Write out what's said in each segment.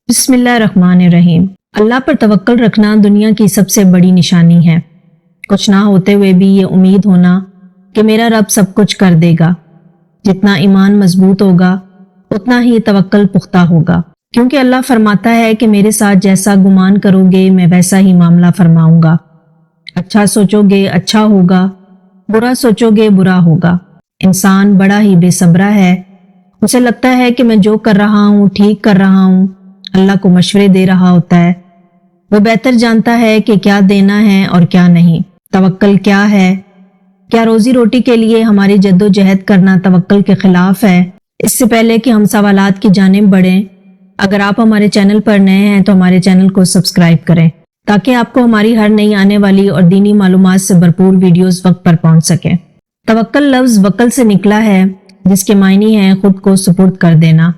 بسم اللہ الرحمن الرحیم۔ اللہ پر توکل رکھنا دنیا کی سب سے بڑی نشانی ہے۔ کچھ نہ ہوتے ہوئے بھی یہ امید ہونا کہ میرا رب سب کچھ کر دے گا۔ جتنا ایمان مضبوط ہوگا اتنا ہی توکل پختہ ہوگا، کیونکہ اللہ فرماتا ہے کہ میرے ساتھ جیسا گمان کرو گے میں ویسا ہی معاملہ فرماؤں گا۔ اچھا سوچو گے اچھا ہوگا، برا سوچو گے برا ہوگا۔ انسان بڑا ہی بے صبرا ہے، اسے لگتا ہے کہ میں جو کر رہا ہوں ٹھیک کر رہا ہوں، اللہ کو مشورے دے رہا ہوتا ہے۔ وہ بہتر جانتا ہے کہ کیا دینا ہے اور کیا نہیں۔ توکل کیا ہے؟ کیا روزی روٹی کے لیے ہماری جد و جہد کرنا توکل کے خلاف ہے؟ اس سے پہلے کہ ہم سوالات کی جانب بڑھیں، اگر آپ ہمارے چینل پر نئے ہیں تو ہمارے چینل کو سبسکرائب کریں تاکہ آپ کو ہماری ہر نئی آنے والی اور دینی معلومات سے بھرپور ویڈیوز وقت پر پہنچ سکیں۔ توکل لفظ وکل سے نکلا ہے، جس کے معنی ہے خود کو سپرد کر دینا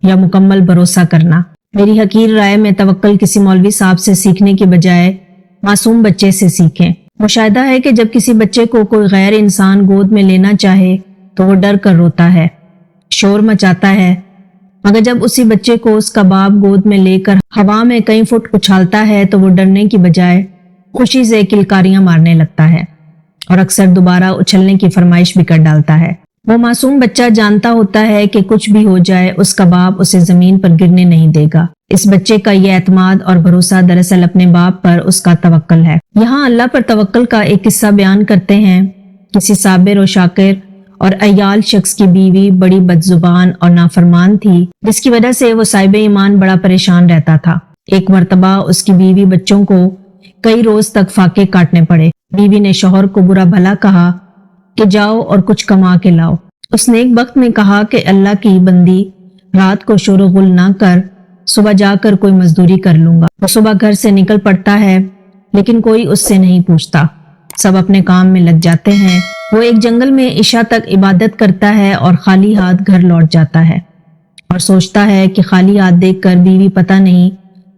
یا مکمل بھروسہ کرنا۔ میری حقیر رائے میں توکل کسی مولوی صاحب سے سیکھنے کی بجائے معصوم بچے سے سیکھیں۔ مشاہدہ ہے کہ جب کسی بچے کو کوئی غیر انسان گود میں لینا چاہے تو وہ ڈر کر روتا ہے، شور مچاتا ہے، مگر جب اسی بچے کو اس کا باپ گود میں لے کر ہوا میں کئی فٹ اچھالتا ہے تو وہ ڈرنے کی بجائے خوشی سے کلکاریاں مارنے لگتا ہے اور اکثر دوبارہ اچھلنے کی فرمائش بھی کر ڈالتا ہے۔ وہ معصوم بچہ جانتا ہوتا ہے کہ کچھ بھی ہو جائے اس کا باپ اسے زمین پر گرنے نہیں دے گا۔ اس بچے کا یہ اعتماد اور بھروسہ دراصل اپنے باپ پر اس کا توکل ہے۔ یہاں اللہ پر توکل کا ایک قصہ بیان کرتے ہیں۔ کسی صابر و شاکر اور عیال شخص کی بیوی بڑی بدزبان اور نافرمان تھی، جس کی وجہ سے وہ صاحب ایمان بڑا پریشان رہتا تھا۔ ایک مرتبہ اس کی بیوی بچوں کو کئی روز تک فاقے کاٹنے پڑے۔ بیوی نے شوہر کو برا بھلا کہا کہ جاؤ اور کچھ کما کے لاؤ۔ اس نیک بخت نے کہا کہ اللہ کی بندی، رات کو شور و غل نہ کر، صبح جا کر کوئی مزدوری کر لوں گا۔ وہ صبح گھر سے نکل پڑتا ہے لیکن کوئی اس سے نہیں پوچھتا، سب اپنے کام میں لگ جاتے ہیں۔ وہ ایک جنگل میں عشاء تک عبادت کرتا ہے اور خالی ہاتھ گھر لوٹ جاتا ہے اور سوچتا ہے کہ خالی ہاتھ دیکھ کر بیوی پتہ نہیں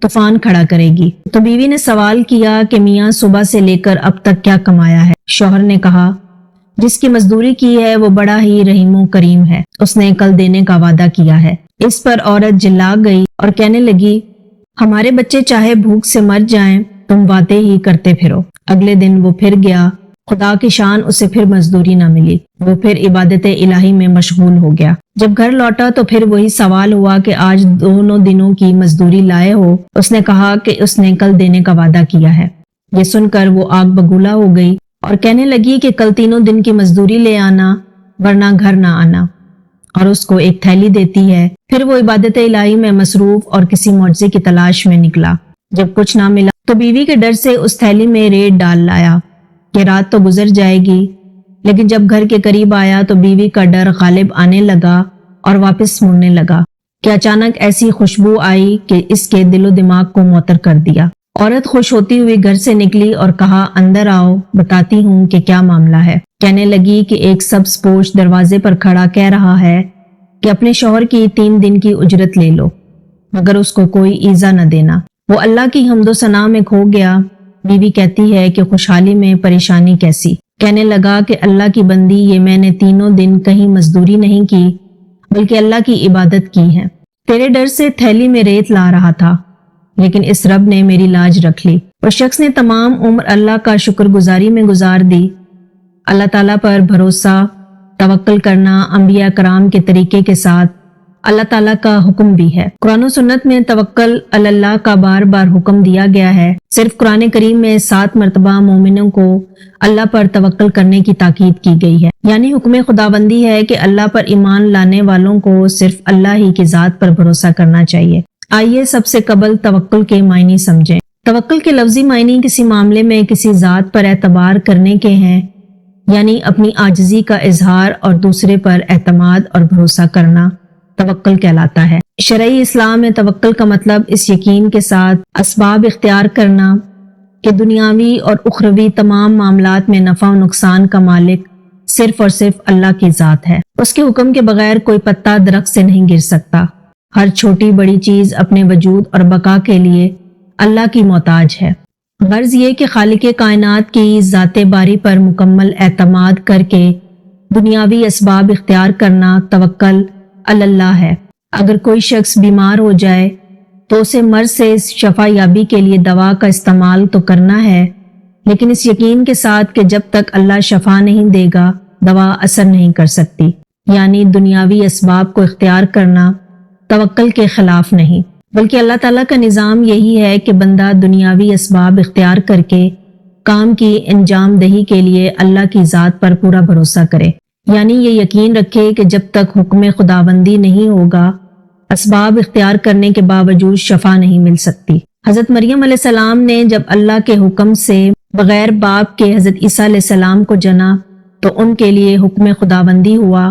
طوفان کھڑا کرے گی۔ تو بیوی نے سوال کیا کہ میاں صبح سے لے کر اب تک کیا کمایا ہے؟ شوہر نے کہا جس کی مزدوری کی ہے وہ بڑا ہی رحیم و کریم ہے، اس نے کل دینے کا وعدہ کیا ہے۔ اس پر عورت جلا گئی اور کہنے لگی ہمارے بچے چاہے بھوک سے مر جائیں، تم وعدے ہی کرتے پھرو۔ اگلے دن وہ پھر گیا، خدا کی شان اسے پھر مزدوری نہ ملی۔ وہ پھر عبادت الہی میں مشغول ہو گیا۔ جب گھر لوٹا تو پھر وہی سوال ہوا کہ آج دونوں دنوں کی مزدوری لائے ہو؟ اس نے کہا کہ اس نے کل دینے کا وعدہ کیا ہے۔ یہ سن کر وہ آگ بگولا ہو گئی اور کہنے لگی کہ کل تینوں دن کی مزدوری لے آنا ورنہ گھر نہ آنا، اور اس کو ایک تھیلی دیتی ہے۔ پھر وہ عبادت الہی میں مصروف اور کسی معجزے کی تلاش میں نکلا۔ جب کچھ نہ ملا تو بیوی کے ڈر سے اس تھیلی میں ریت ڈال لایا کہ رات تو گزر جائے گی، لیکن جب گھر کے قریب آیا تو بیوی کا ڈر غالب آنے لگا اور واپس مڑنے لگا کہ اچانک ایسی خوشبو آئی کہ اس کے دل و دماغ کو معطر کر دیا۔ عورت خوش ہوتی ہوئی گھر سے نکلی اور کہا اندر آؤ، بتاتی ہوں کہ کیا معاملہ ہے۔ کہنے لگی کہ ایک سبز پوش دروازے پر کھڑا کہہ رہا ہے کہ اپنے شوہر کی 3 دن کی اجرت لے لو مگر اس کو کوئی ایذا نہ دینا۔ وہ اللہ کی حمد و ثنا میں کھو گیا۔ بیوی کہتی ہے کہ خوشحالی میں پریشانی کیسی؟ کہنے لگا کہ اللہ کی بندی، یہ میں نے تینوں دن کہیں مزدوری نہیں کی بلکہ اللہ کی عبادت کی ہے۔ تیرے ڈر سے تھیلی میں ریت لا رہا تھا لیکن اس رب نے میری لاج رکھ لی۔ اس شخص نے تمام عمر اللہ کا شکر گزاری میں گزار دی۔ اللہ تعالیٰ پر بھروسہ، توکل کرنا انبیاء کرام کے طریقے کے ساتھ اللہ تعالیٰ کا حکم بھی ہے۔ قرآن و سنت میں توکل علی اللہ کا بار بار حکم دیا گیا ہے۔ صرف قرآن کریم میں 7 مرتبہ مومنوں کو اللہ پر توکل کرنے کی تاکید کی گئی ہے، یعنی حکم خداوندی ہے کہ اللہ پر ایمان لانے والوں کو صرف اللہ ہی کی ذات پر بھروسہ کرنا چاہیے۔ آئیے سب سے قبل توکل کے معنی سمجھیں۔ توکل کے لفظی معنی کسی معاملے میں کسی ذات پر اعتبار کرنے کے ہیں، یعنی اپنی عاجزی کا اظہار اور دوسرے پر اعتماد اور بھروسہ کرنا توکل کہلاتا ہے۔ شرعی اسلام میں توکل کا مطلب اس یقین کے ساتھ اسباب اختیار کرنا کہ دنیاوی اور اخروی تمام معاملات میں نفع و نقصان کا مالک صرف اور صرف اللہ کی ذات ہے۔ اس کے حکم کے بغیر کوئی پتا درخت سے نہیں گر سکتا۔ ہر چھوٹی بڑی چیز اپنے وجود اور بقا کے لیے اللہ کی محتاج ہے۔ غرض یہ کہ خالق کائنات کی ذات باری پر مکمل اعتماد کر کے دنیاوی اسباب اختیار کرنا توکل علی اللہ ہے۔ اگر کوئی شخص بیمار ہو جائے تو اسے مرض سے شفا یابی کے لیے دوا کا استعمال تو کرنا ہے، لیکن اس یقین کے ساتھ کہ جب تک اللہ شفا نہیں دے گا دوا اثر نہیں کر سکتی، یعنی دنیاوی اسباب کو اختیار کرنا توکل کے خلاف نہیں، بلکہ اللہ تعالیٰ کا نظام یہی ہے کہ بندہ دنیاوی اسباب اختیار کر کے کام کی انجام دہی کے لیے اللہ کی ذات پر پورا بھروسہ کرے، یعنی یہ یقین رکھے کہ جب تک حکم خداوندی نہیں ہوگا اسباب اختیار کرنے کے باوجود شفا نہیں مل سکتی۔ حضرت مریم علیہ السلام نے جب اللہ کے حکم سے بغیر باپ کے حضرت عیسیٰ علیہ السلام کو جنا تو ان کے لیے حکم خداوندی ہوا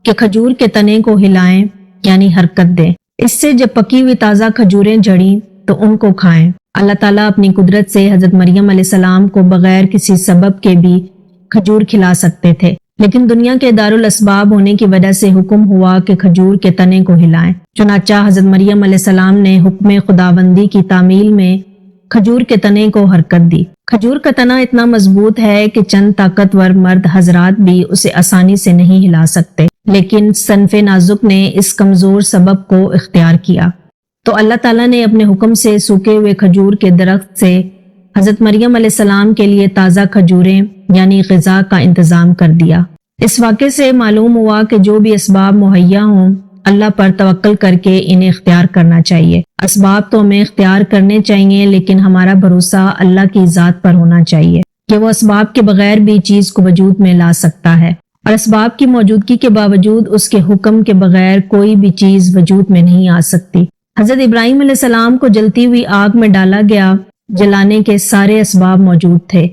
کہ کھجور کے تنے کو ہلائیں، یعنی حرکت دیں۔ اس سے جب پکی ہوئی تازہ کھجوریں جھڑیں تو ان کو کھائیں۔ اللہ تعالیٰ اپنی قدرت سے حضرت مریم علیہ السلام کو بغیر کسی سبب کے بھی کھجور کھلا سکتے تھے، لیکن دنیا کے دارالاسباب ہونے کی وجہ سے حکم ہوا کہ کھجور کے تنے کو ہلائیں۔ چنانچہ حضرت مریم علیہ السلام نے حکم خداوندی کی تعمیل میں کھجور کے تنے کو حرکت دی۔ کھجور کا تنا اتنا مضبوط ہے کہ چند طاقتور مرد حضرات بھی اسے آسانی سے نہیں ہلا سکتے، لیکن صنف نازک نے اس کمزور سبب کو اختیار کیا، تو اللہ تعالیٰ نے اپنے حکم سے سوکھے ہوئے کھجور کے درخت سے حضرت مریم علیہ السلام کے لیے تازہ کھجوریں یعنی غذا کا انتظام کر دیا۔ اس واقعے سے معلوم ہوا کہ جو بھی اسباب مہیا ہوں اللہ پر توکل کر کے انہیں اختیار کرنا چاہیے۔ اسباب تو ہمیں اختیار کرنے چاہیے، لیکن ہمارا بھروسہ اللہ کی ذات پر ہونا چاہیے کہ وہ اسباب کے بغیر بھی چیز کو وجود میں لا سکتا ہے، اور اسباب کی موجودگی کے باوجود اس کے حکم کے بغیر کوئی بھی چیز وجود میں نہیں آ سکتی۔ حضرت ابراہیم علیہ السلام کو جلتی ہوئی آگ میں ڈالا گیا، جلانے کے سارے اسباب موجود تھے،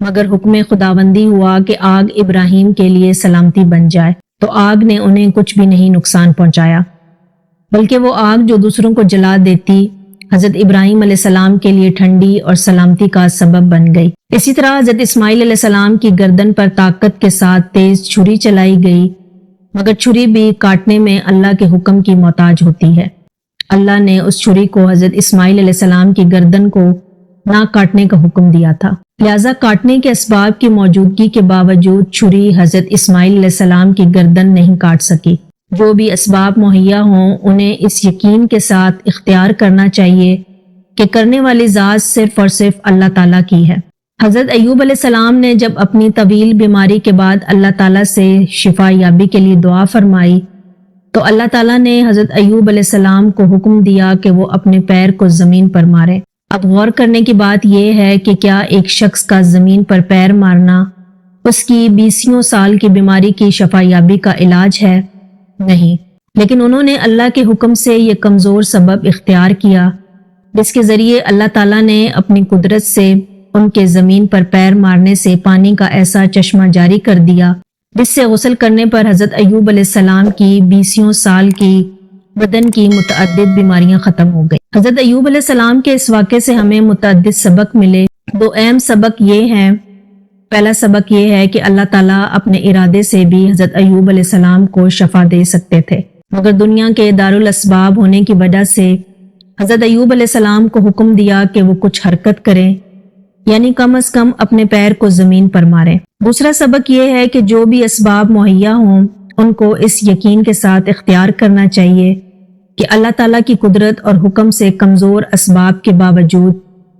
مگر حکم خداوندی ہوا کہ آگ ابراہیم کے لیے سلامتی بن جائے، تو آگ نے انہیں کچھ بھی نہیں نقصان پہنچایا، بلکہ وہ آگ جو دوسروں کو جلا دیتی حضرت ابراہیم علیہ السلام کے لیے ٹھنڈی اور سلامتی کا سبب بن گئی۔ اسی طرح حضرت اسماعیل علیہ السلام کی گردن پر طاقت کے ساتھ تیز چھری چلائی گئی، مگر چھری بھی کاٹنے میں اللہ کے حکم کی محتاج ہوتی ہے۔ اللہ نے اس چھری کو حضرت اسماعیل علیہ السلام کی گردن کو نہ کاٹنے کا حکم دیا تھا، لہذا کاٹنے کے اسباب کی موجودگی کے باوجود چھری حضرت اسماعیل علیہ السلام کی گردن نہیں کاٹ سکی۔ جو بھی اسباب مہیا ہوں انہیں اس یقین کے ساتھ اختیار کرنا چاہیے کہ کرنے والی ذات صرف اور صرف اللہ تعالیٰ کی ہے۔ حضرت ایوب علیہ السلام نے جب اپنی طویل بیماری کے بعد اللہ تعالیٰ سے شفا یابی کے لیے دعا فرمائی تو اللہ تعالیٰ نے حضرت ایوب علیہ السلام کو حکم دیا کہ وہ اپنے پیر کو زمین پر مارے۔ اب غور کرنے کی بات یہ ہے کہ کیا ایک شخص کا زمین پر پیر مارنا اس کی 20 سال کی بیماری کی شفا یابی کا علاج ہے؟ نہیں، لیکن انہوں نے اللہ کے حکم سے یہ کمزور سبب اختیار کیا جس کے ذریعے اللہ تعالیٰ نے اپنی قدرت سے ان کے زمین پر پیر مارنے سے پانی کا ایسا چشمہ جاری کر دیا جس سے غسل کرنے پر حضرت ایوب علیہ السلام کی 20 سال کی بدن کی متعدد بیماریاں ختم ہو گئی۔ حضرت ایوب علیہ السلام کے اس واقعے سے ہمیں متعدد سبق ملے۔ 2 اہم سبق یہ ہیں۔ پہلا سبق یہ ہے کہ اللہ تعالیٰ اپنے ارادے سے بھی حضرت ایوب علیہ السلام کو شفا دے سکتے تھے، مگر دنیا کے دارالاسباب ہونے کی وجہ سے حضرت ایوب علیہ السلام کو حکم دیا کہ وہ کچھ حرکت کریں، یعنی کم از کم اپنے پیر کو زمین پر ماریں۔ دوسرا سبق یہ ہے کہ جو بھی اسباب مہیا ہوں ان کو اس یقین کے ساتھ اختیار کرنا چاہیے کہ اللہ تعالیٰ کی قدرت اور حکم سے کمزور اسباب کے باوجود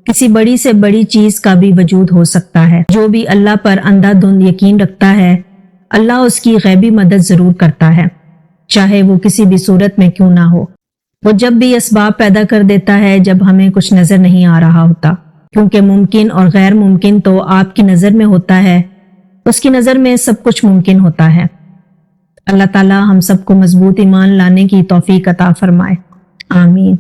کسی بڑی سے بڑی چیز کا بھی وجود ہو سکتا ہے۔ جو بھی اللہ پر اندھا دھند یقین رکھتا ہے اللہ اس کی غیبی مدد ضرور کرتا ہے، چاہے وہ کسی بھی صورت میں کیوں نہ ہو۔ وہ جب بھی اسباب پیدا کر دیتا ہے جب ہمیں کچھ نظر نہیں آ رہا ہوتا، کیونکہ ممکن اور غیر ممکن تو آپ کی نظر میں ہوتا ہے، اس کی نظر میں سب کچھ ممکن ہوتا ہے۔ اللہ تعالی ہم سب کو مضبوط ایمان لانے کی توفیق عطا فرمائے، آمین۔